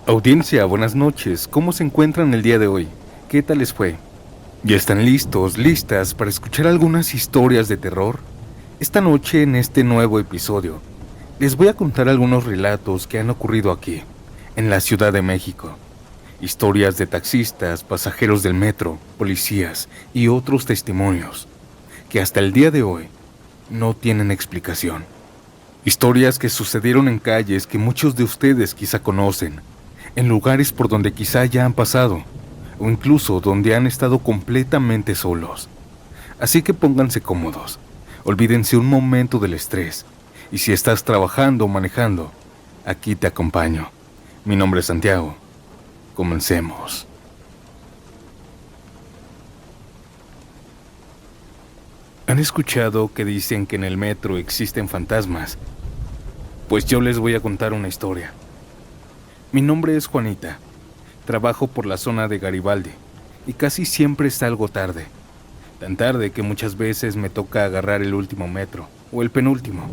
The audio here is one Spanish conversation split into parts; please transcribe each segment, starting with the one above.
Audiencia, buenas noches. ¿Cómo se encuentran el día de hoy? ¿Qué tal les fue? ¿Ya están listos, listas para escuchar algunas historias de terror? Esta noche, en este nuevo episodio, les voy a contar algunos relatos que han ocurrido aquí, en la Ciudad de México. Historias de taxistas, pasajeros del metro, policías y otros testimonios que hasta el día de hoy no tienen explicación. Historias que sucedieron en calles que muchos de ustedes quizá conocen, en lugares por donde quizá ya han pasado, o incluso donde han estado completamente solos. Así que pónganse cómodos, olvídense un momento del estrés, y si estás trabajando o manejando, aquí te acompaño. Mi nombre es Santiago. Comencemos. ¿Han escuchado que dicen que en el metro existen fantasmas? Pues yo les voy a contar una historia. Mi nombre es Juanita. Trabajo por la zona de Garibaldi y casi siempre salgo tarde. Tan tarde que muchas veces me toca agarrar el último metro o el penúltimo.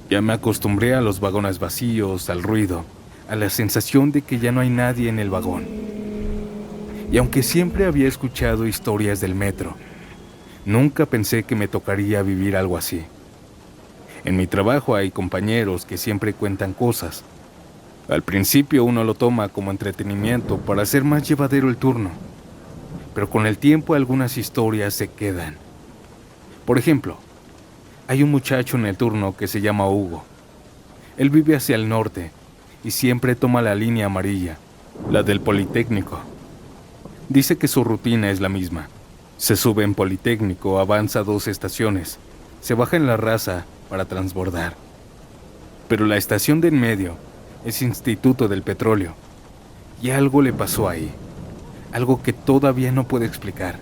Ya me acostumbré a los vagones vacíos, al ruido, a la sensación de que ya no hay nadie en el vagón. Y aunque siempre había escuchado historias del metro, nunca pensé que me tocaría vivir algo así. En mi trabajo hay compañeros que siempre cuentan cosas. Al principio uno lo toma como entretenimiento para hacer más llevadero el turno, pero con el tiempo algunas historias se quedan. Por ejemplo, hay un muchacho en el turno que se llama Hugo. Él vive hacia el norte y siempre toma la línea amarilla, la del Politécnico. Dice que su rutina es la misma. Se sube en Politécnico, avanza 2 estaciones, se baja en La Raza para transbordar. Pero la estación de en medio es Instituto del Petróleo, y algo le pasó ahí, algo que todavía no puede explicar.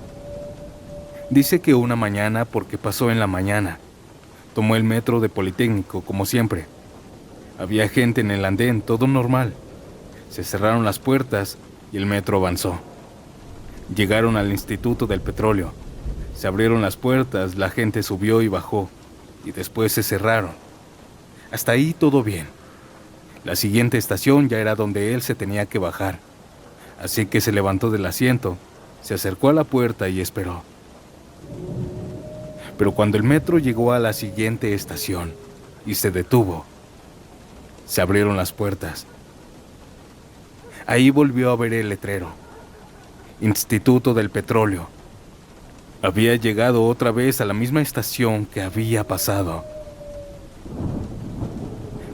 Dice que una mañana, porque pasó en la mañana, tomó el metro de Politécnico como siempre. Había gente en el andén, todo normal. Se cerraron las puertas y el metro avanzó. Llegaron al Instituto del Petróleo. Se abrieron las puertas, la gente subió y bajó, y después se cerraron. Hasta ahí todo bien. La siguiente estación ya era donde él se tenía que bajar, así que se levantó del asiento, se acercó a la puerta y esperó. Pero cuando el metro llegó a la siguiente estación y se detuvo, se abrieron las puertas. Ahí volvió a ver el letrero: Instituto del Petróleo. Había llegado otra vez a la misma estación que había pasado.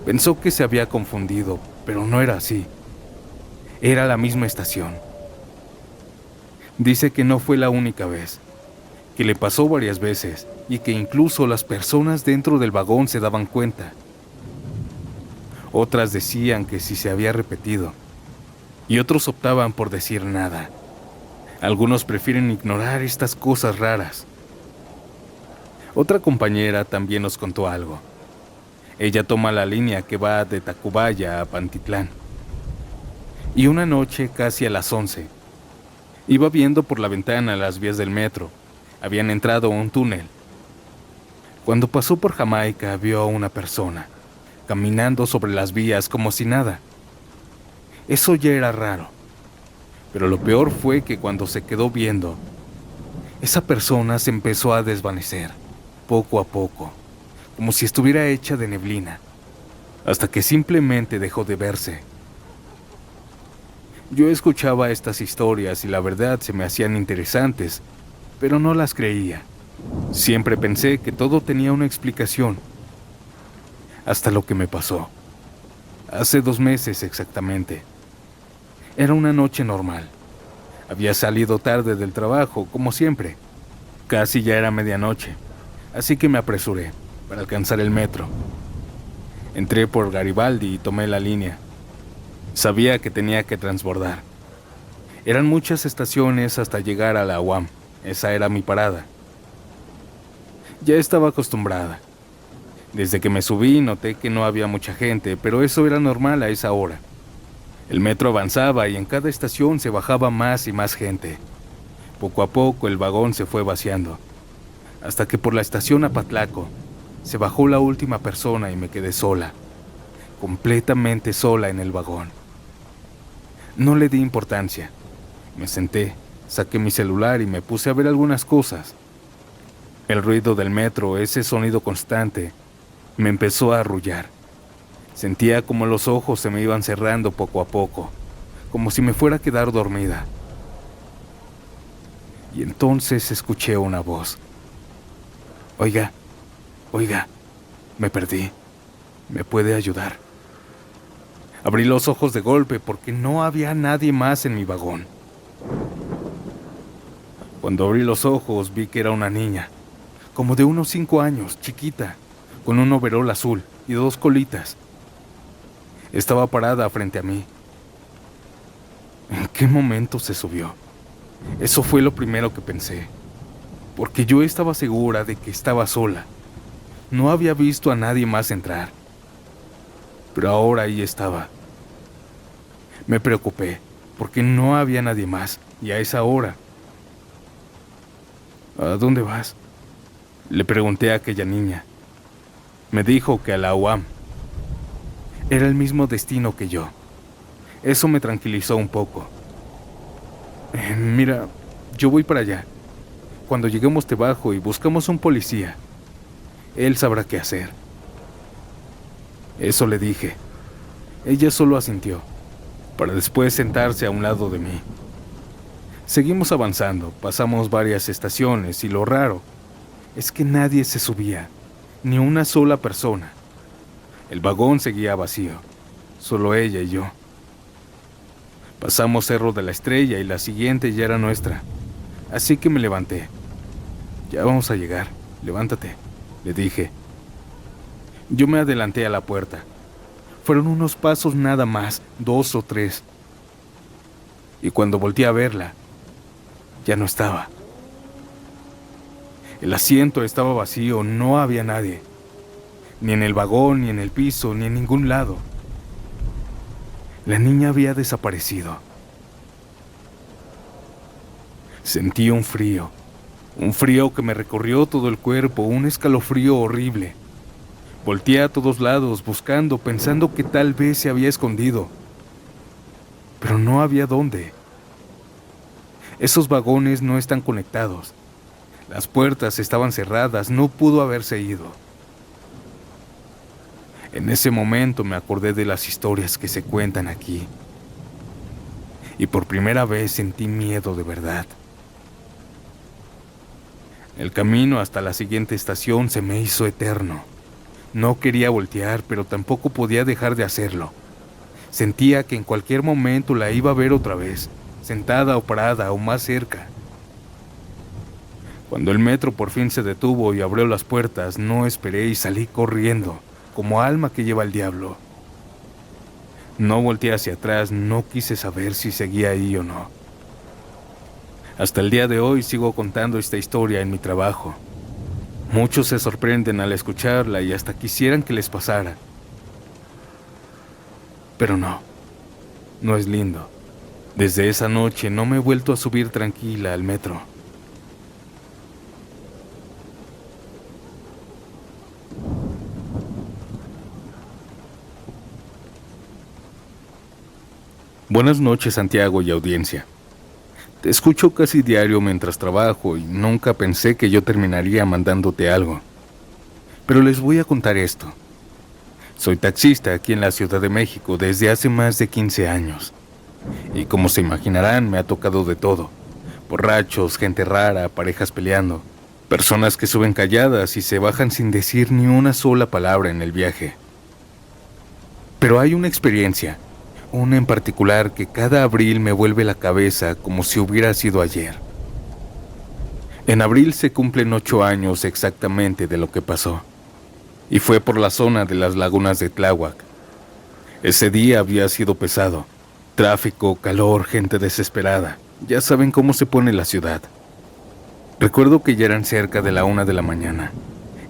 Pensó que se había confundido, pero no era así. Era la misma estación. Dice que no fue la única vez, que le pasó varias veces y que incluso las personas dentro del vagón se daban cuenta. Otras decían que sí se había repetido y otros optaban por decir nada. Algunos prefieren ignorar estas cosas raras. Otra compañera también nos contó algo. Ella toma la línea que va de Tacubaya a Pantitlán. Y una noche, casi a las 11, iba viendo por la ventana las vías del metro. Habían entrado a un túnel. Cuando pasó por Jamaica, vio a una persona caminando sobre las vías como si nada. Eso ya era raro. Pero lo peor fue que cuando se quedó viendo, esa persona se empezó a desvanecer, poco a poco, como si estuviera hecha de neblina, hasta que simplemente dejó de verse. Yo escuchaba estas historias y la verdad se me hacían interesantes, pero no las creía. Siempre pensé que todo tenía una explicación, hasta lo que me pasó. Hace 2 meses exactamente. Era una noche normal. Había salido tarde del trabajo, como siempre. Casi ya era medianoche, así que me apresuré para alcanzar el metro. Entré por Garibaldi y tomé la línea. Sabía que tenía que transbordar. Eran muchas estaciones hasta llegar a la UAM. Esa era mi parada. Ya estaba acostumbrada. Desde que me subí noté que no había mucha gente, pero eso era normal a esa hora. El metro avanzaba y en cada estación se bajaba más y más gente. Poco a poco el vagón se fue vaciando, hasta que por la estación Apatlaco se bajó la última persona y me quedé sola, completamente sola en el vagón. No le di importancia. Me senté, saqué mi celular y me puse a ver algunas cosas. El ruido del metro, ese sonido constante, me empezó a arrullar. Sentía como los ojos se me iban cerrando poco a poco, como si me fuera a quedar dormida. Y entonces escuché una voz. Oiga, me perdí. ¿Me puede ayudar? Abrí los ojos de golpe porque no había nadie más en mi vagón. Cuando abrí los ojos vi que era una niña, como de unos 5 años, chiquita, con un overol azul y 2 colitas. Estaba parada frente a mí. ¿En qué momento se subió? Eso fue lo primero que pensé, porque yo estaba segura de que estaba sola. No había visto a nadie más entrar. Pero ahora ahí estaba. Me preocupé, porque no había nadie más, y a esa hora. ¿A dónde vas? Le pregunté a aquella niña. Me dijo que a la UAM. Era el mismo destino que yo. Eso me tranquilizó un poco. Mira, yo voy para allá. Cuando lleguemos te bajo y buscamos un policía. Él sabrá qué hacer. Eso le dije. Ella solo asintió, para después sentarse a un lado de mí. Seguimos avanzando, pasamos varias estaciones y lo raro es que nadie se subía, ni una sola persona. El vagón seguía vacío, solo ella y yo. Pasamos Cerro de la Estrella y la siguiente ya era nuestra, así que me levanté. Ya vamos a llegar, levántate, le dije. Yo me adelanté a la puerta. Fueron unos pasos nada más, 2 o 3. Y cuando volteé a verla, ya no estaba. El asiento estaba vacío, no había nadie. Ni en el vagón, ni en el piso, ni en ningún lado. La niña había desaparecido. Sentí un frío que me recorrió todo el cuerpo, un escalofrío horrible. Volteé a todos lados, buscando, pensando que tal vez se había escondido. Pero no había dónde. Esos vagones no están conectados. Las puertas estaban cerradas, no pudo haberse ido. En ese momento me acordé de las historias que se cuentan aquí. Y por primera vez sentí miedo de verdad. El camino hasta la siguiente estación se me hizo eterno. No quería voltear, pero tampoco podía dejar de hacerlo. Sentía que en cualquier momento la iba a ver otra vez, sentada o parada o más cerca. Cuando el metro por fin se detuvo y abrió las puertas, no esperé y salí corriendo, como alma que lleva el diablo. No volteé hacia atrás, no quise saber si seguía ahí o no. Hasta el día de hoy sigo contando esta historia en mi trabajo. Muchos se sorprenden al escucharla y hasta quisieran que les pasara. Pero no es lindo. Desde esa noche no me he vuelto a subir tranquila al metro. Buenas noches, Santiago y audiencia. Te escucho casi diario mientras trabajo y nunca pensé que yo terminaría mandándote algo. Pero les voy a contar esto. Soy taxista aquí en la Ciudad de México desde hace más de 15 años. Y como se imaginarán, me ha tocado de todo. Borrachos, gente rara, parejas peleando, personas que suben calladas y se bajan sin decir ni una sola palabra en el viaje. Pero hay una experiencia, una en particular que cada abril me vuelve la cabeza como si hubiera sido ayer. En abril se cumplen 8 años exactamente de lo que pasó, y fue por la zona de las lagunas de Tláhuac. Ese día había sido pesado, tráfico, calor, gente desesperada, ya saben cómo se pone la ciudad. Recuerdo que ya eran cerca de la 1 de la mañana,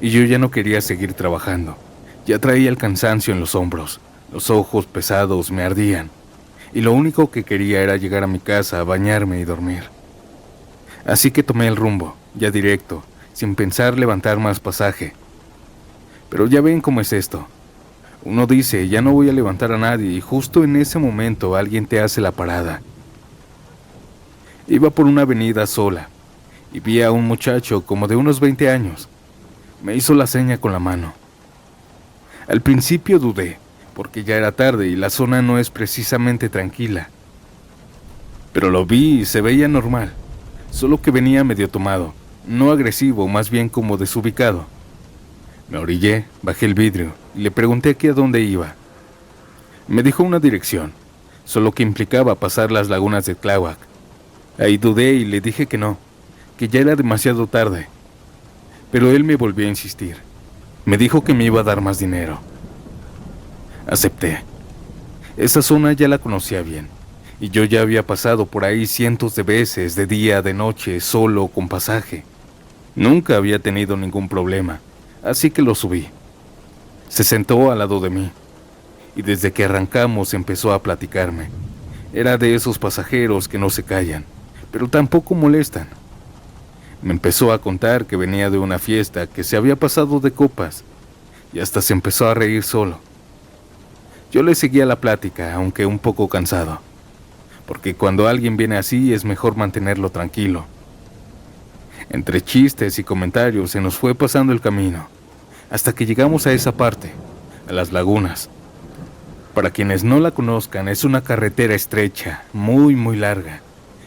y yo ya no quería seguir trabajando, ya traía el cansancio en los hombros. Los ojos pesados me ardían, y lo único que quería era llegar a mi casa a bañarme y dormir. Así que tomé el rumbo, ya directo, sin pensar levantar más pasaje. Pero ya ven cómo es esto. Uno dice, ya no voy a levantar a nadie, y justo en ese momento alguien te hace la parada. Iba por una avenida sola, y vi a un muchacho como de unos 20 años. Me hizo la seña con la mano. Al principio dudé, porque ya era tarde y la zona no es precisamente tranquila. Pero lo vi y se veía normal, solo que venía medio tomado, no agresivo, más bien como desubicado. Me orillé, bajé el vidrio y le pregunté que a dónde iba. Me dijo una dirección, solo que implicaba pasar las lagunas de Tláhuac. Ahí dudé y le dije que no, que ya era demasiado tarde. Pero él me volvió a insistir. Me dijo que me iba a dar más dinero. Acepté. Esa zona ya la conocía bien, y yo ya había pasado por ahí cientos de veces, de día, de noche, solo, con pasaje. Nunca había tenido ningún problema, así que lo subí. Se sentó al lado de mí, y desde que arrancamos empezó a platicarme. Era de esos pasajeros que no se callan, pero tampoco molestan. Me empezó a contar que venía de una fiesta, que se había pasado de copas, y hasta se empezó a reír solo. Yo le seguía la plática, aunque un poco cansado, porque cuando alguien viene así es mejor mantenerlo tranquilo. Entre chistes y comentarios se nos fue pasando el camino, hasta que llegamos a esa parte, a las lagunas. Para quienes no la conozcan, es una carretera estrecha, muy muy larga,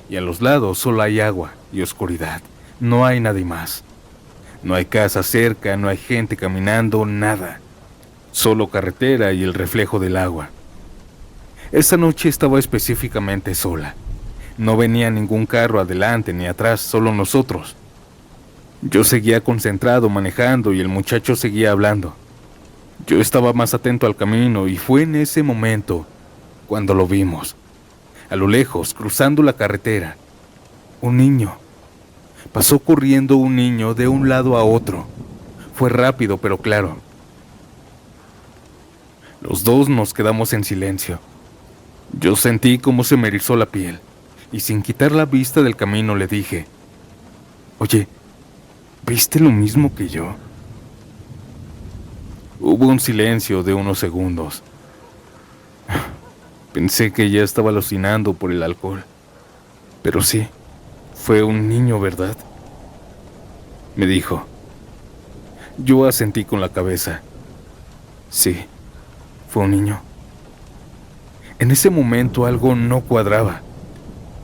y a los lados solo hay agua y oscuridad. No hay nadie más. No hay casa cerca, no hay gente caminando, nada. Solo carretera y el reflejo del agua. Esa noche estaba específicamente sola. No venía ningún carro adelante ni atrás, solo nosotros. Yo seguía concentrado manejando y el muchacho seguía hablando. Yo estaba más atento al camino y fue en ese momento cuando lo vimos. A lo lejos, cruzando la carretera, un niño. Pasó corriendo un niño de un lado a otro. Fue rápido pero claro. Los dos nos quedamos en silencio. Yo sentí cómo se me erizó la piel y sin quitar la vista del camino le dije: «Oye, ¿viste lo mismo que yo?». Hubo un silencio de unos segundos. Pensé que ya estaba alucinando por el alcohol. Pero sí, fue un niño, ¿verdad?, me dijo. Yo asentí con la cabeza. Sí, fue un niño. En ese momento algo no cuadraba.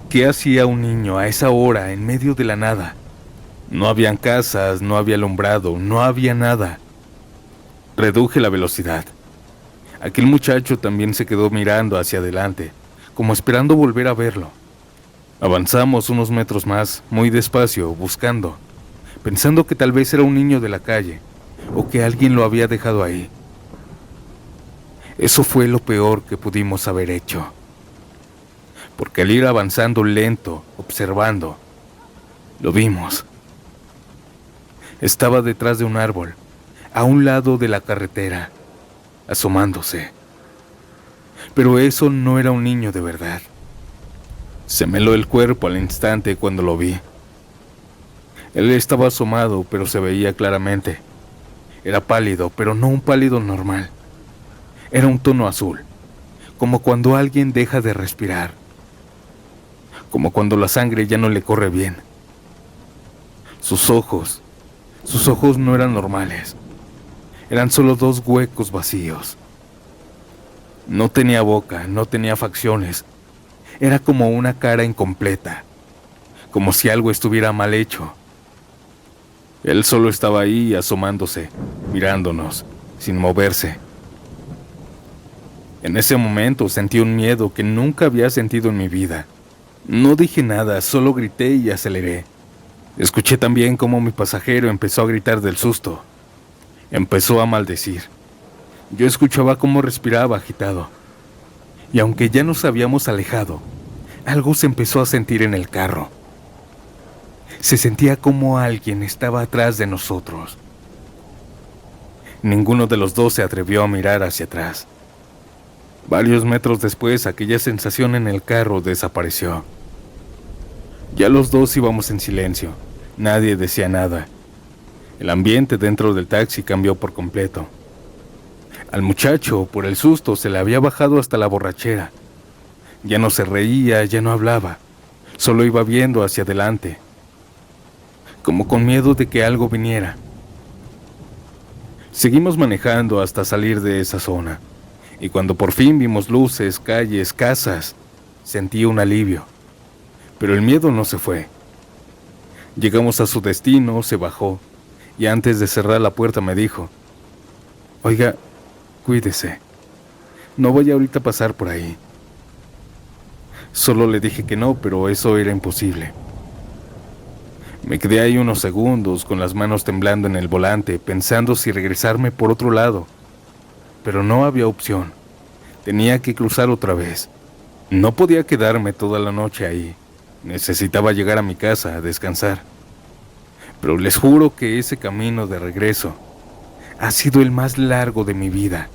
¿Qué hacía un niño a esa hora en medio de la nada? No habían casas, no había alumbrado, no había nada. Reduje la velocidad. Aquel muchacho también se quedó mirando hacia adelante, como esperando volver a verlo. Avanzamos unos metros más, muy despacio, buscando, pensando que tal vez era un niño de la calle, o que alguien lo había dejado ahí. Eso fue lo peor que pudimos haber hecho. Porque al ir avanzando lento, observando, lo vimos. Estaba detrás de un árbol, a un lado de la carretera, asomándose. Pero eso no era un niño de verdad. Se me heló el cuerpo al instante cuando lo vi. Él estaba asomado, pero se veía claramente. Era pálido, pero no un pálido normal. Era un tono azul, como cuando alguien deja de respirar, como cuando la sangre ya no le corre bien. Sus ojos no eran normales. Eran solo dos huecos vacíos. No tenía boca, no tenía facciones. Era como una cara incompleta, como si algo estuviera mal hecho. Él solo estaba ahí asomándose, mirándonos, sin moverse. En ese momento sentí un miedo que nunca había sentido en mi vida. No dije nada, solo grité y aceleré. Escuché también cómo mi pasajero empezó a gritar del susto. Empezó a maldecir. Yo escuchaba cómo respiraba agitado. Y aunque ya nos habíamos alejado, algo se empezó a sentir en el carro. Se sentía como alguien estaba atrás de nosotros. Ninguno de los dos se atrevió a mirar hacia atrás. Varios metros después, aquella sensación en el carro desapareció. Ya los dos íbamos en silencio. Nadie decía nada. El ambiente dentro del taxi cambió por completo. Al muchacho, por el susto, se le había bajado hasta la borrachera. Ya no se reía, ya no hablaba, solo iba viendo hacia adelante, como con miedo de que algo viniera. Seguimos manejando hasta salir de esa zona, y cuando por fin vimos luces, calles, casas, sentí un alivio, pero el miedo no se fue. Llegamos a su destino, se bajó, y antes de cerrar la puerta me dijo: «Oiga, cuídese, no voy ahorita a pasar por ahí». Solo le dije que no, pero eso era imposible. Me quedé ahí unos segundos con las manos temblando en el volante, pensando si regresarme por otro lado. Pero no había opción. Tenía que cruzar otra vez. No podía quedarme toda la noche ahí. Necesitaba llegar a mi casa a descansar. Pero les juro que ese camino de regreso ha sido el más largo de mi vida.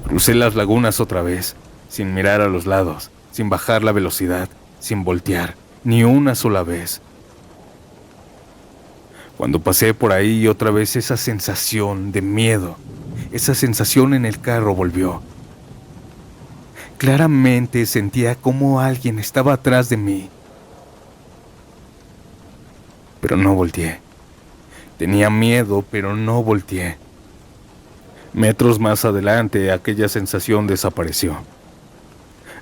Crucé las lagunas otra vez, sin mirar a los lados, sin bajar la velocidad, sin voltear, ni una sola vez. Cuando pasé por ahí otra vez, esa sensación de miedo, esa sensación en el carro volvió. Claramente sentía como alguien estaba atrás de mí. Pero no volteé. Tenía miedo, pero no volteé. Metros más adelante, aquella sensación desapareció.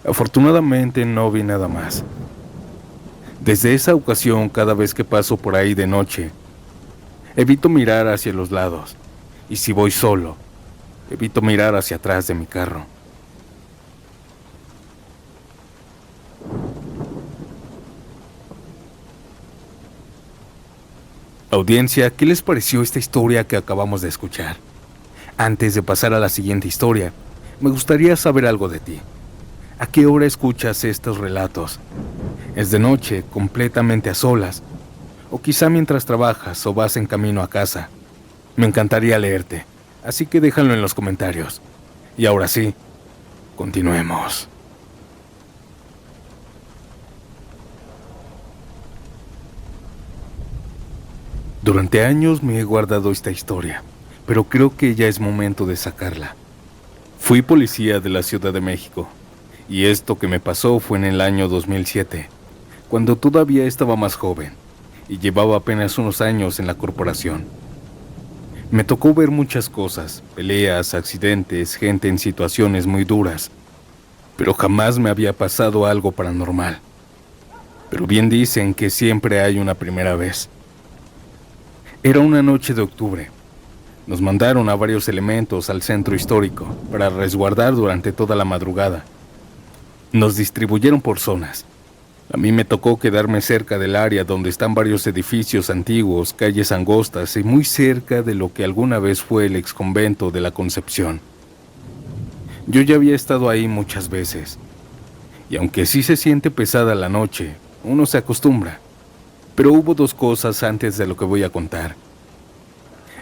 Afortunadamente no vi nada más. Desde esa ocasión, cada vez que paso por ahí de noche, evito mirar hacia los lados, y si voy solo, evito mirar hacia atrás de mi carro. Audiencia, ¿qué les pareció esta historia que acabamos de escuchar? Antes de pasar a la siguiente historia, me gustaría saber algo de ti. ¿A qué hora escuchas estos relatos? ¿Es de noche, completamente a solas? ¿O quizá mientras trabajas o vas en camino a casa? Me encantaría leerte, así que déjalo en los comentarios. Y ahora sí, continuemos. Durante años me he guardado esta historia, pero creo que ya es momento de sacarla. Fui policía de la Ciudad de México, y esto que me pasó fue en el año 2007, cuando todavía estaba más joven, y llevaba apenas unos años en la corporación. Me tocó ver muchas cosas, peleas, accidentes, gente en situaciones muy duras, pero jamás me había pasado algo paranormal. Pero bien dicen que siempre hay una primera vez. Era una noche de octubre. Nos mandaron a varios elementos al centro histórico para resguardar durante toda la madrugada. Nos distribuyeron por zonas. A mí me tocó quedarme cerca del área donde están varios edificios antiguos, calles angostas y muy cerca de lo que alguna vez fue el exconvento de la Concepción. Yo ya había estado ahí muchas veces, y aunque sí se siente pesada la noche, uno se acostumbra. Pero hubo dos cosas antes de lo que voy a contar.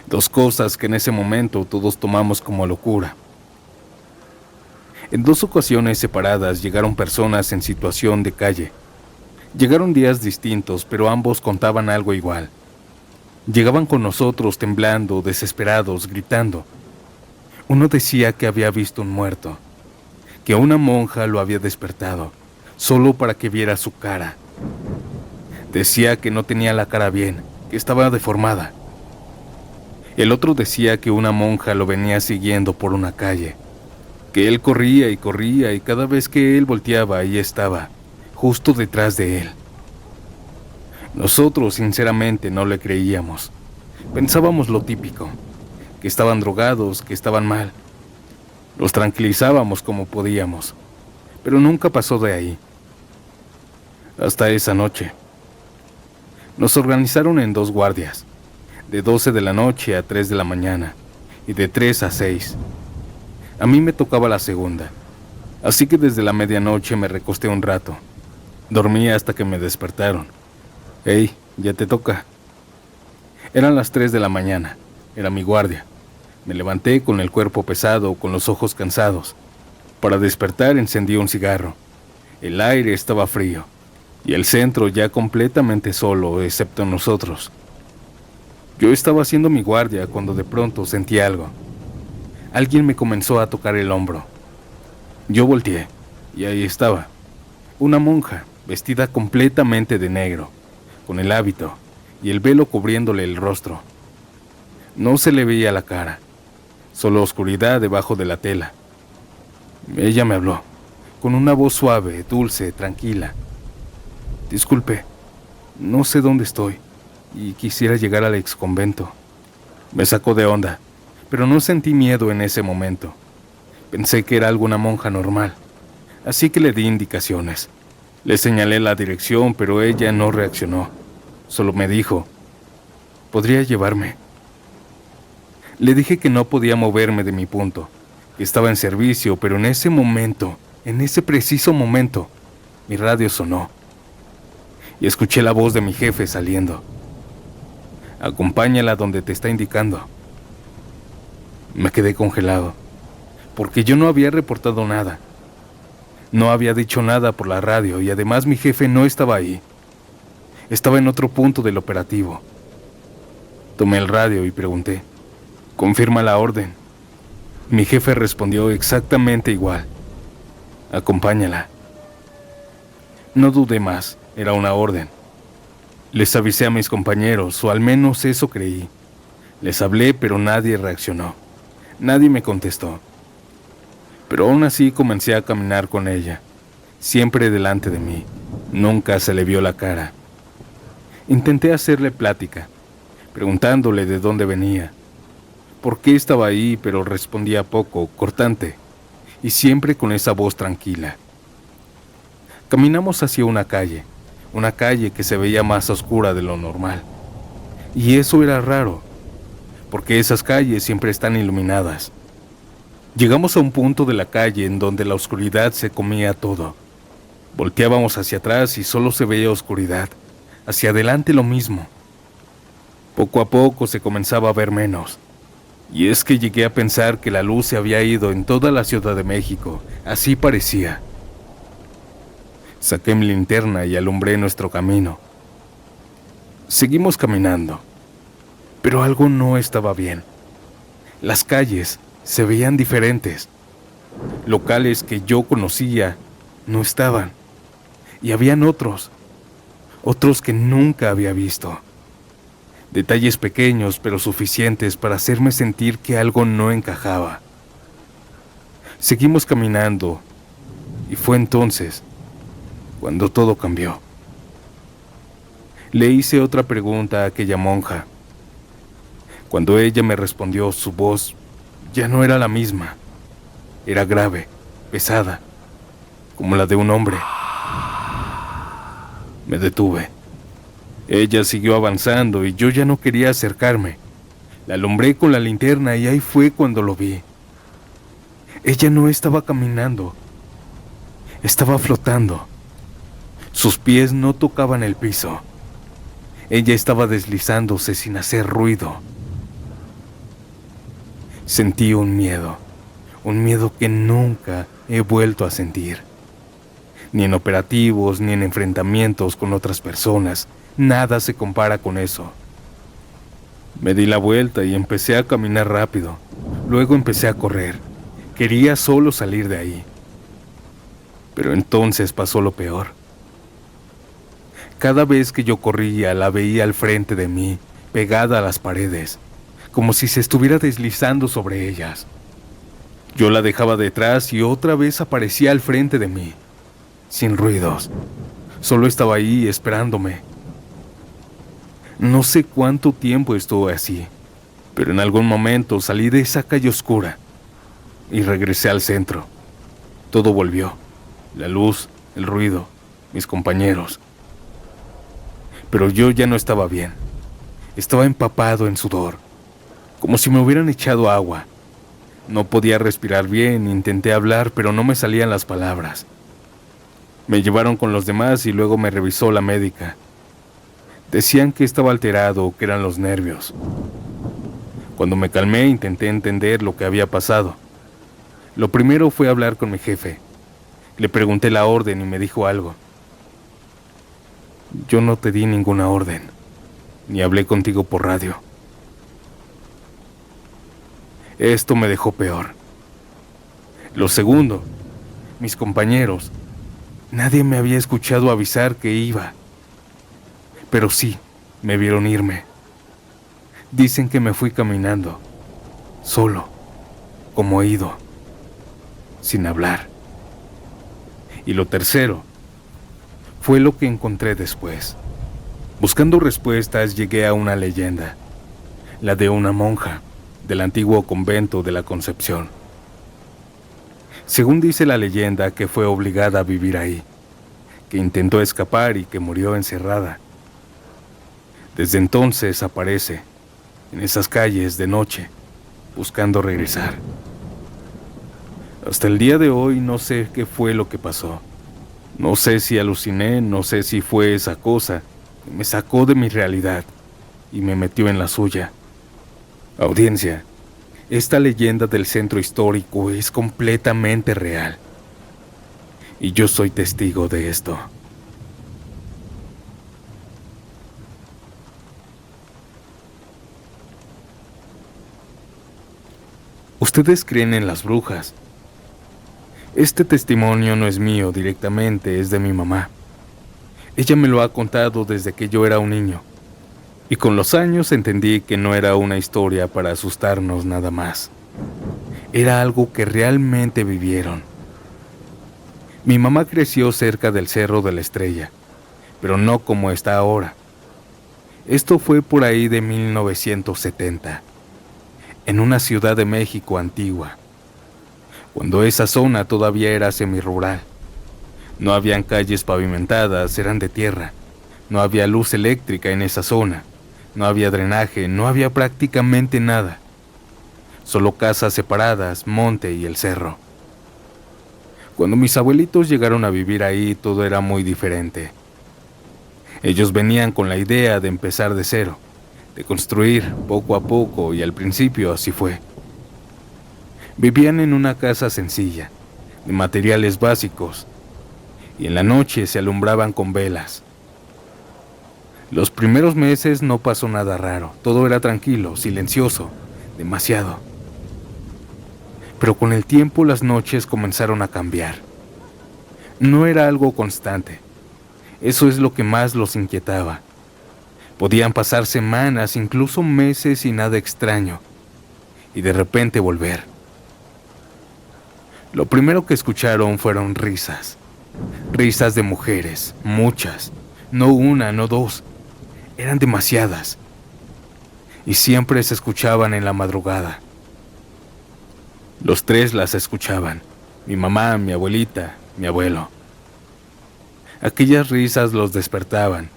Dos cosas que en ese momento todos tomamos como locura. En dos ocasiones separadas llegaron personas en situación de calle. Llegaron días distintos, pero ambos contaban algo igual. Llegaban con nosotros temblando, desesperados, gritando. Uno decía que había visto un muerto, que una monja lo había despertado, solo para que viera su cara. Decía que no tenía la cara bien, que estaba deformada. El otro decía que una monja lo venía siguiendo por una calle, que él corría y cada vez que él volteaba, ahí estaba, justo detrás de él. Nosotros sinceramente no le creíamos. Pensábamos lo típico, que estaban drogados, que estaban mal. Los tranquilizábamos como podíamos, pero nunca pasó de ahí. Hasta esa noche. Nos organizaron en dos guardias, de 12 de la noche a 3 de la mañana, y de 3 a 6. A mí me tocaba la segunda, así que desde la medianoche me recosté un rato. Dormí hasta que me despertaron. «Hey, ya te toca». Eran las 3 de la mañana, era mi guardia. Me levanté con el cuerpo pesado, con los ojos cansados. Para despertar encendí un cigarro. El aire estaba frío, y el centro ya completamente solo, excepto nosotros. Yo estaba haciendo mi guardia cuando de pronto sentí algo. alguien me comenzó a tocar el hombro. Yo volteé, y ahí estaba, una monja, vestida completamente de negro, con el hábito y el velo cubriéndole el rostro. No se le veía la cara, solo oscuridad debajo de la tela. Ella me habló, con una voz suave, dulce, tranquila. Disculpe, no sé dónde estoy, y quisiera llegar al exconvento. Me sacó de onda, pero no sentí miedo en ese momento. Pensé que era alguna monja normal, así que le di indicaciones. Le señalé la dirección, pero ella no reaccionó. Solo me dijo, ¿podría llevarme? Le dije que no podía moverme de mi punto, que estaba en servicio, pero en ese momento, en ese preciso momento, mi radio sonó. Y escuché la voz de mi jefe saliendo. Acompáñala donde te está indicando. Me quedé congelado, porque yo no había reportado nada. No había dicho nada por la radio y además mi jefe no estaba ahí. Estaba en otro punto del operativo. Tomé el radio y pregunté, ¿confirma la orden? Mi jefe respondió exactamente igual. Acompáñala. No dudé más, era una orden. Les avisé a mis compañeros, o al menos eso creí. Les hablé, pero nadie reaccionó. Nadie me contestó. Pero aún así comencé a caminar con ella, siempre delante de mí. Nunca se le vio la cara. Intenté hacerle plática, preguntándole de dónde venía, por qué estaba ahí, pero respondía poco, cortante, y siempre con esa voz tranquila. Caminamos hacia una calle que se veía más oscura de lo normal. Y eso era raro, porque esas calles siempre están iluminadas. Llegamos a un punto de la calle en donde la oscuridad se comía todo. Volteábamos hacia atrás y solo se veía oscuridad. Hacia adelante lo mismo. Poco a poco se comenzaba a ver menos. Y es que llegué a pensar que la luz se había ido en toda la Ciudad de México. Así parecía. Saqué mi linterna y alumbré nuestro camino. Seguimos caminando, pero algo no estaba bien. Las calles se veían diferentes. Locales que yo conocía no estaban. Y habían otros que nunca había visto. Detalles pequeños pero suficientes para hacerme sentir que algo no encajaba. Seguimos caminando y fue entonces cuando todo cambió. Le hice otra pregunta a aquella monja. Cuando ella me respondió, su voz ya no era la misma. Era grave, pesada, como la de un hombre. Me detuve. Ella siguió avanzando y yo ya no quería acercarme. La alumbré con la linterna y ahí fue cuando lo vi. Ella no estaba caminando, estaba flotando. Sus pies no tocaban el piso. Ella estaba deslizándose sin hacer ruido. Sentí un miedo que nunca he vuelto a sentir. Ni en operativos, ni en enfrentamientos con otras personas. Nada se compara con eso. Me di la vuelta y empecé a caminar rápido. Luego empecé a correr. Quería solo salir de ahí. Pero entonces pasó lo peor. Cada vez que yo corría, la veía al frente de mí, pegada a las paredes, como si se estuviera deslizando sobre ellas. Yo la dejaba detrás y otra vez aparecía al frente de mí, sin ruidos. Solo estaba ahí esperándome. No sé cuánto tiempo estuve así, pero en algún momento salí de esa calle oscura y regresé al centro. Todo volvió, la luz, el ruido, mis compañeros. Pero yo ya no estaba bien. Estaba empapado en sudor, como si me hubieran echado agua. No podía respirar bien, intenté hablar, pero no me salían las palabras. Me llevaron con los demás y luego me revisó la médica. Decían que estaba alterado, que eran los nervios. Cuando me calmé, intenté entender lo que había pasado. Lo primero fue hablar con mi jefe. Le pregunté la orden y me dijo algo. Yo no te di ninguna orden, ni hablé contigo por radio. Esto me dejó peor. Lo segundo, mis compañeros. Nadie me había escuchado avisar que iba. Pero sí, me vieron irme. Dicen que me fui caminando, solo, como ido, sin hablar. Y lo tercero, fue lo que encontré después. Buscando respuestas llegué a una leyenda, la de una monja del antiguo convento de la Concepción. Según dice la leyenda que fue obligada a vivir ahí, que intentó escapar y que murió encerrada. Desde entonces aparece en esas calles de noche, buscando regresar. Hasta el día de hoy no sé qué fue lo que pasó. No sé si aluciné, no sé si fue esa cosa que me sacó de mi realidad y me metió en la suya. Audiencia, esta leyenda del centro histórico es completamente real. Y yo soy testigo de esto. ¿Ustedes creen en las brujas? Este testimonio no es mío directamente, es de mi mamá. Ella me lo ha contado desde que yo era un niño. Y con los años entendí que no era una historia para asustarnos nada más. Era algo que realmente vivieron. Mi mamá creció cerca del Cerro de la Estrella, pero no como está ahora. Esto fue por ahí de 1970, en una Ciudad de México antigua, cuando esa zona todavía era semirural. No habían calles pavimentadas, eran de tierra. No había luz eléctrica en esa zona. No había drenaje, no había prácticamente nada. Solo casas separadas, monte y el cerro. Cuando mis abuelitos llegaron a vivir ahí, todo era muy diferente. Ellos venían con la idea de empezar de cero, de construir poco a poco, y al principio así fue. Vivían en una casa sencilla, de materiales básicos, y en la noche se alumbraban con velas. Los primeros meses no pasó nada raro, todo era tranquilo, silencioso, demasiado. Pero con el tiempo las noches comenzaron a cambiar. No era algo constante. Eso es lo que más los inquietaba. Podían pasar semanas, incluso meses y nada extraño, y de repente volver. Lo primero que escucharon fueron risas. Risas de mujeres, muchas, no una, no dos. Eran demasiadas. Y siempre se escuchaban en la madrugada. Los tres las escuchaban, mi mamá, mi abuelita, mi abuelo. Aquellas risas los despertaban,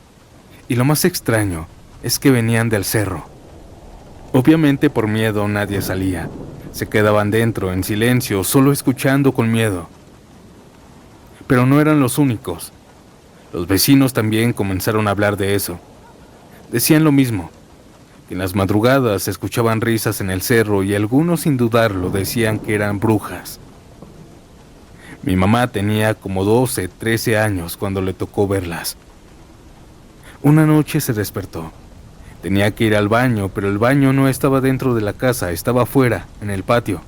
y lo más extraño es que venían del cerro. Obviamente por miedo nadie salía, se quedaban dentro en silencio, solo escuchando con miedo. Pero no eran los únicos. Los vecinos también comenzaron a hablar de eso. Decían lo mismo, que en las madrugadas se escuchaban risas en el cerro y algunos sin dudarlo decían que eran brujas. Mi mamá tenía como 12, 13 años cuando le tocó verlas. Una noche se despertó. Tenía que ir al baño, pero el baño no estaba dentro de la casa, estaba afuera, en el patio.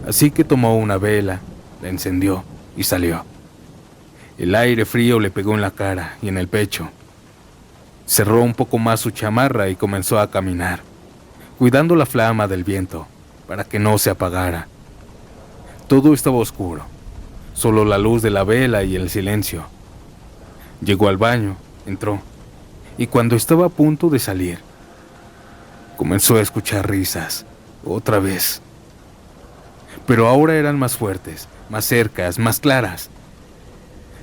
Así que tomó una vela, la encendió y salió. El aire frío le pegó en la cara y en el pecho. Cerró un poco más su chamarra y comenzó a caminar, cuidando la flama del viento para que no se apagara. Todo estaba oscuro, solo la luz de la vela y el silencio. Llegó al baño, entró, y cuando estaba a punto de salir, comenzó a escuchar risas, otra vez. Pero ahora eran más fuertes, más cercas, más claras.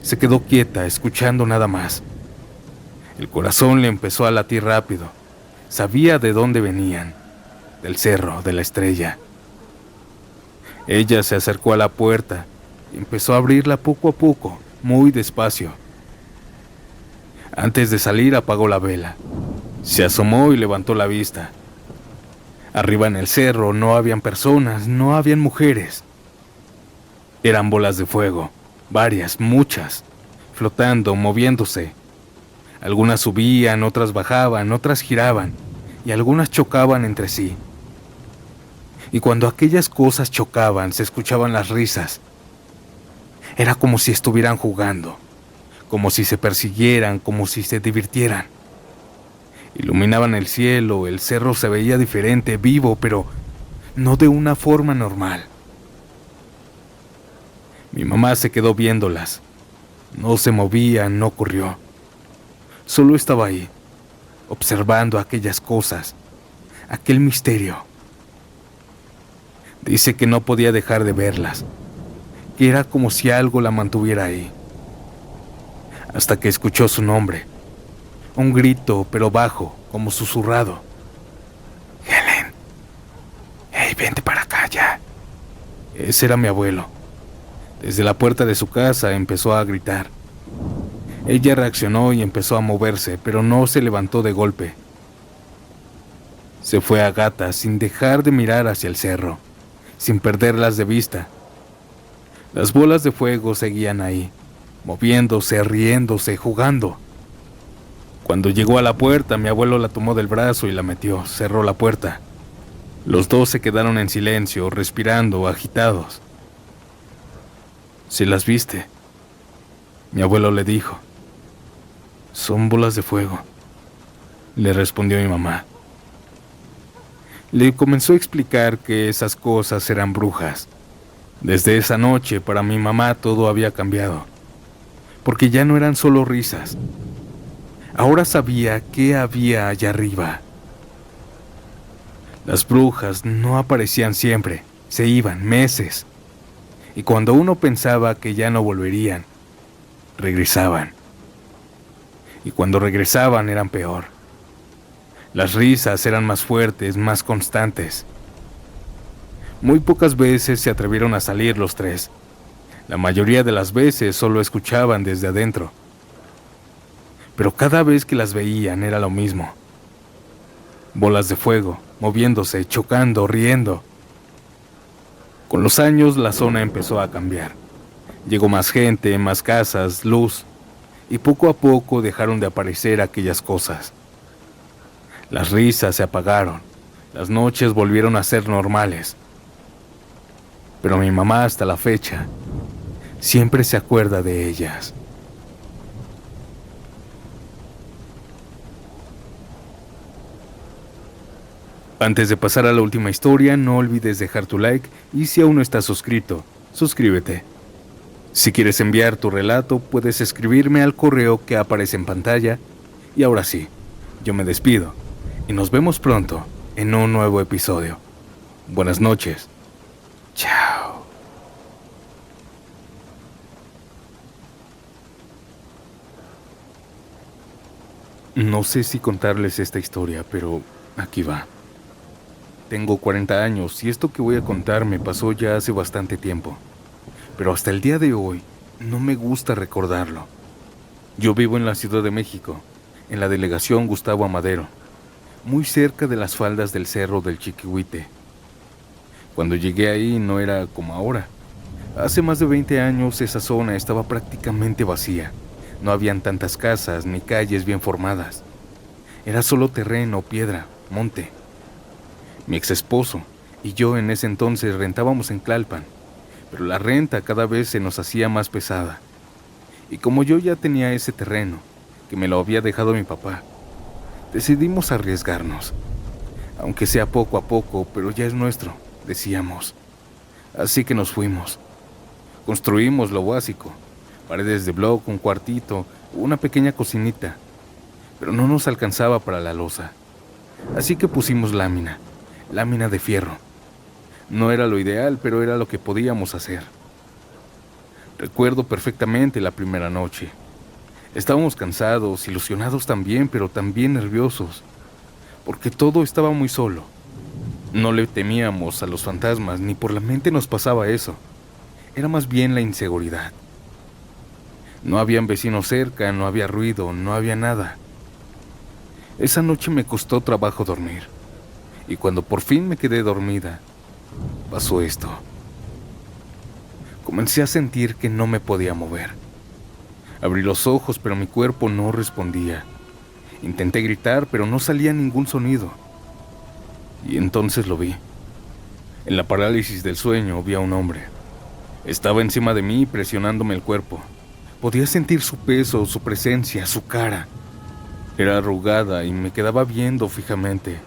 Se quedó quieta, escuchando nada más. El corazón le empezó a latir rápido. Sabía de dónde venían, del Cerro de la Estrella. Ella se acercó a la puerta y empezó a abrirla poco a poco, muy despacio. Antes de salir apagó la vela. Se asomó y levantó la vista. Arriba en el cerro no habían personas, no habían mujeres. Eran bolas de fuego, varias, muchas, flotando, moviéndose. Algunas subían, otras bajaban, otras giraban, y algunas chocaban entre sí. Y cuando aquellas cosas chocaban, se escuchaban las risas. Era como si estuvieran jugando, como si se persiguieran, como si se divirtieran. Iluminaban el cielo, el cerro se veía diferente, vivo, pero no de una forma normal. Mi mamá se quedó viéndolas. No se movía, no corrió. Solo estaba ahí, observando aquellas cosas, aquel misterio. Dice que no podía dejar de verlas, que era como si algo la mantuviera ahí. Hasta que escuchó su nombre. Un grito, pero bajo, como susurrado. Helen. Hey, vente para acá ya. Ese era mi abuelo. Desde la puerta de su casa empezó a gritar. Ella reaccionó y empezó a moverse, pero no se levantó de golpe. Se fue a gatas sin dejar de mirar hacia el cerro, sin perderlas de vista. Las bolas de fuego seguían ahí, moviéndose, riéndose, jugando. Cuando llegó a la puerta, mi abuelo la tomó del brazo y la metió, cerró la puerta. Los dos se quedaron en silencio, respirando, agitados. ¿Sí las viste?, mi abuelo le dijo. Son bolas de fuego, le respondió mi mamá. Le comenzó a explicar que esas cosas eran brujas. Desde esa noche, para mi mamá todo había cambiado, porque ya no eran solo risas. Ahora sabía qué había allá arriba. Las brujas no aparecían siempre, se iban meses. Y cuando uno pensaba que ya no volverían, regresaban. Y cuando regresaban eran peor. Las risas eran más fuertes, más constantes. Muy pocas veces se atrevieron a salir los tres. La mayoría de las veces solo escuchaban desde adentro. Pero cada vez que las veían era lo mismo. Bolas de fuego, moviéndose, chocando, riendo. Con los años la zona empezó a cambiar. Llegó más gente, más casas, luz, y poco a poco dejaron de aparecer aquellas cosas. Las risas se apagaron, las noches volvieron a ser normales. Pero mi mamá hasta la fecha siempre se acuerda de ellas. Antes de pasar a la última historia, no olvides dejar tu like y si aún no estás suscrito, suscríbete. Si quieres enviar tu relato, puedes escribirme al correo que aparece en pantalla. Y ahora sí, yo me despido y nos vemos pronto en un nuevo episodio. Buenas noches. Chao. No sé si contarles esta historia, pero aquí va. Tengo 40 años y esto que voy a contar me pasó ya hace bastante tiempo. Pero hasta el día de hoy no me gusta recordarlo. Yo vivo en la Ciudad de México, en la delegación Gustavo Amadero, muy cerca de las faldas del Cerro del Chiquihuite. Cuando llegué ahí no era como ahora. Hace más de 20 años esa zona estaba prácticamente vacía. No habían tantas casas ni calles bien formadas. Era solo terreno, piedra, monte. Mi ex esposo y yo en ese entonces rentábamos en Tlalpan, pero la renta cada vez se nos hacía más pesada. Y como yo ya tenía ese terreno, que me lo había dejado mi papá, decidimos arriesgarnos. Aunque sea poco a poco, pero ya es nuestro, decíamos. Así que nos fuimos. Construimos lo básico, paredes de bloc, un cuartito, una pequeña cocinita, pero no nos alcanzaba para la loza. Así que pusimos lámina de fierro. No era lo ideal, pero era lo que podíamos hacer. Recuerdo perfectamente la primera noche. Estábamos cansados, ilusionados también, pero también nerviosos, porque todo estaba muy solo. No le temíamos a los fantasmas, ni por la mente nos pasaba eso. Era más bien la inseguridad. No habían vecinos cerca, no había ruido, no había nada. Esa noche me costó trabajo dormir. Y cuando por fin me quedé dormida, pasó esto. Comencé a sentir que no me podía mover. Abrí los ojos, pero mi cuerpo no respondía. Intenté gritar, pero no salía ningún sonido. Y entonces lo vi. En la parálisis del sueño vi a un hombre. Estaba encima de mí presionándome el cuerpo. Podía sentir su peso, su presencia, su cara. Era arrugada y me quedaba viendo fijamente.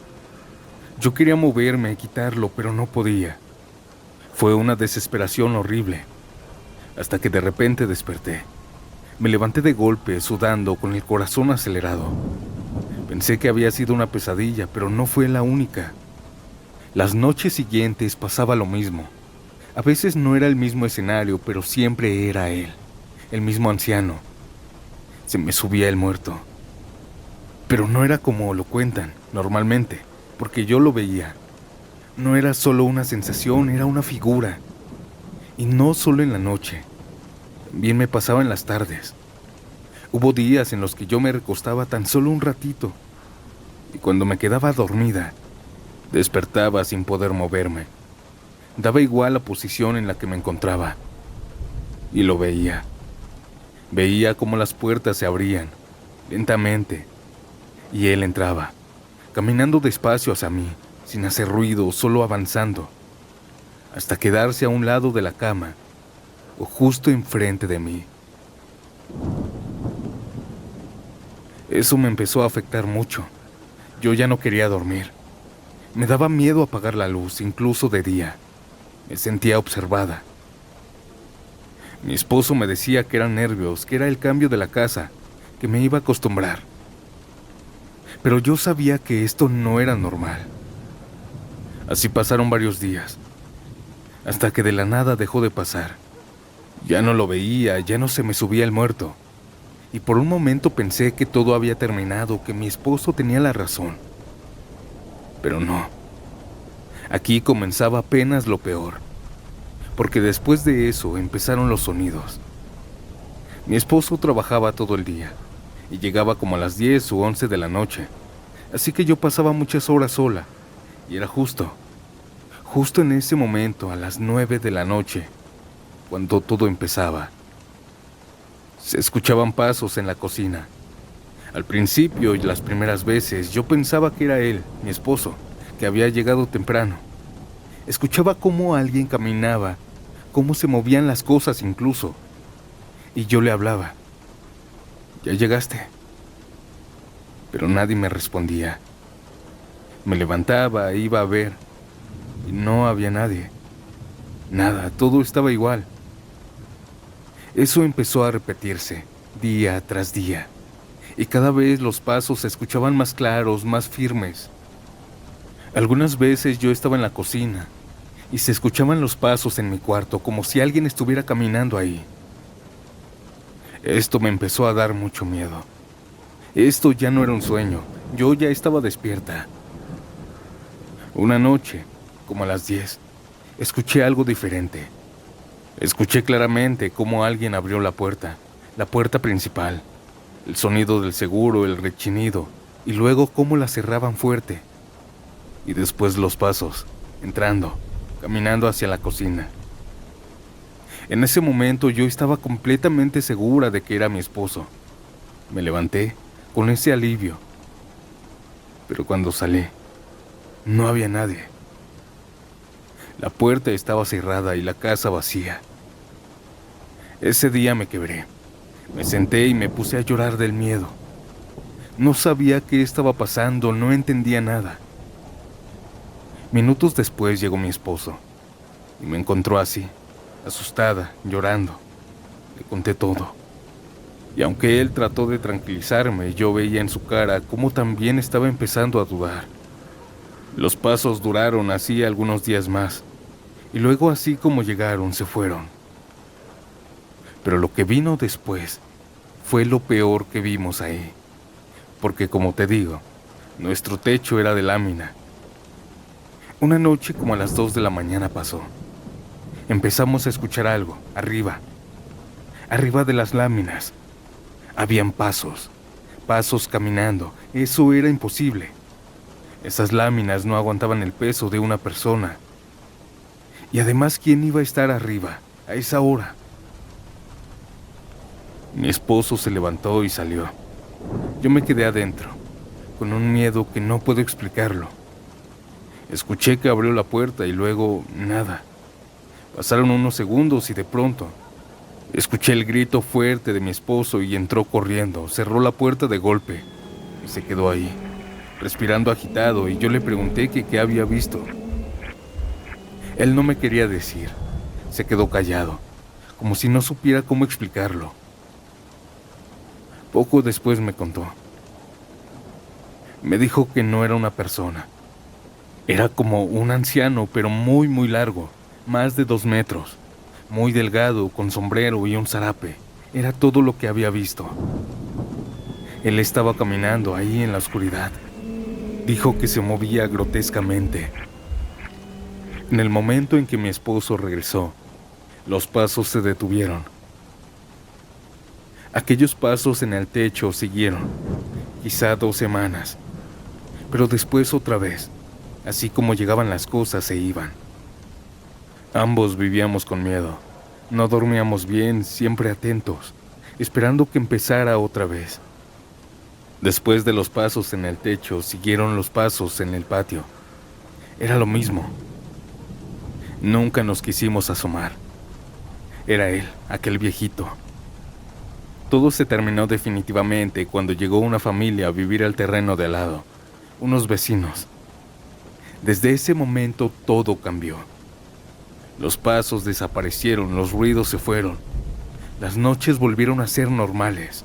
Yo quería moverme y quitarlo, pero no podía. Fue una desesperación horrible, hasta que de repente desperté. Me levanté de golpe, sudando, con el corazón acelerado. Pensé que había sido una pesadilla, pero no fue la única. Las noches siguientes pasaba lo mismo. A veces no era el mismo escenario, pero siempre era él, el mismo anciano. Se me subía el muerto. Pero no era como lo cuentan, normalmente, porque yo lo veía. No era solo una sensación, era una figura. Y no solo en la noche, también me pasaba en las tardes. Hubo días en los que yo me recostaba tan solo un ratito, y cuando me quedaba dormida, despertaba sin poder moverme. Daba igual la posición en la que me encontraba. Y lo veía. Veía cómo las puertas se abrían, lentamente, y él entraba, caminando despacio hacia mí, sin hacer ruido, solo avanzando, hasta quedarse a un lado de la cama, o justo enfrente de mí. Eso me empezó a afectar mucho. Yo ya no quería dormir. Me daba miedo apagar la luz, incluso de día. Me sentía observada. Mi esposo me decía que eran nervios, que era el cambio de la casa, que me iba a acostumbrar. Pero yo sabía que esto no era normal. Así pasaron varios días, hasta que de la nada dejó de pasar. Ya no lo veía, ya no se me subía el muerto. Y por un momento pensé que todo había terminado, que mi esposo tenía la razón. Pero no. Aquí comenzaba apenas lo peor, porque después de eso empezaron los sonidos. Mi esposo trabajaba todo el día y llegaba como a las 10 u 11 de la noche, así que yo pasaba muchas horas sola, y era justo en ese momento, a las 9 de la noche, cuando todo empezaba. Se escuchaban pasos en la cocina. Al principio y las primeras veces yo pensaba que era él, mi esposo, que había llegado temprano. Escuchaba cómo alguien caminaba, cómo se movían las cosas incluso. Y yo le hablaba. ¿Ya llegaste? Pero nadie me respondía. Me levantaba e iba a ver, y no había nadie. Nada, todo estaba igual. Eso empezó a repetirse, día tras día, y cada vez los pasos se escuchaban más claros, más firmes. Algunas veces yo estaba en la cocina, y se escuchaban los pasos en mi cuarto, como si alguien estuviera caminando ahí. Esto me empezó a dar mucho miedo. Esto ya no era un sueño, yo ya estaba despierta. Una noche, como a las 10, escuché algo diferente. Escuché claramente cómo alguien abrió la puerta principal, el sonido del seguro, el rechinido, y luego cómo la cerraban fuerte. Y después los pasos, entrando, caminando hacia la cocina. En ese momento yo estaba completamente segura de que era mi esposo. Me levanté con ese alivio. Pero cuando salí, no había nadie. La puerta estaba cerrada y la casa vacía. Ese día me quebré. Me senté y me puse a llorar del miedo. No sabía qué estaba pasando, no entendía nada. Minutos después llegó mi esposo y me encontró así, asustada, llorando. Le conté todo. Y aunque él trató de tranquilizarme, yo veía en su cara cómo también estaba empezando a dudar. Los pasos duraron así algunos días más, y luego así como llegaron, se fueron. Pero lo que vino después fue lo peor que vimos ahí, porque como te digo, nuestro techo era de lámina. Una noche como a las 2 de la mañana pasó. Empezamos a escuchar algo, arriba de las láminas. Habían pasos caminando, eso era imposible. Esas láminas no aguantaban el peso de una persona. Y además, ¿quién iba a estar arriba a esa hora? Mi esposo se levantó y salió. Yo me quedé adentro, con un miedo que no puedo explicarlo. Escuché que abrió la puerta y luego nada. Pasaron unos segundos y de pronto escuché el grito fuerte de mi esposo y entró corriendo, cerró la puerta de golpe y se quedó ahí, respirando agitado, y yo le pregunté que qué había visto. Él no me quería decir, se quedó callado, como si no supiera cómo explicarlo. Poco después me contó. Me dijo que no era una persona. Era como un anciano, pero muy, muy largo, más de 2 metros, muy delgado, con sombrero y un zarape. Era todo lo que había visto. Él estaba caminando ahí en la oscuridad. Dijo que se movía grotescamente. En el momento en que mi esposo regresó, los pasos se detuvieron. Aquellos pasos en el techo siguieron, quizá 2 semanas, pero después otra vez, así como llegaban las cosas se iban. Ambos vivíamos con miedo, no dormíamos bien, siempre atentos, esperando que empezara otra vez. Después de los pasos en el techo, siguieron los pasos en el patio. Era lo mismo. Nunca nos quisimos asomar. Era él, aquel viejito. Todo se terminó definitivamente cuando llegó una familia a vivir al terreno de al lado, unos vecinos. Desde ese momento todo cambió. Los pasos desaparecieron, los ruidos se fueron. Las noches volvieron a ser normales.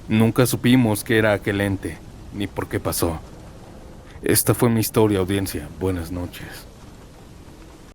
Nunca supimos qué era aquel ente, ni por qué pasó. Esta fue mi historia, audiencia. Buenas noches.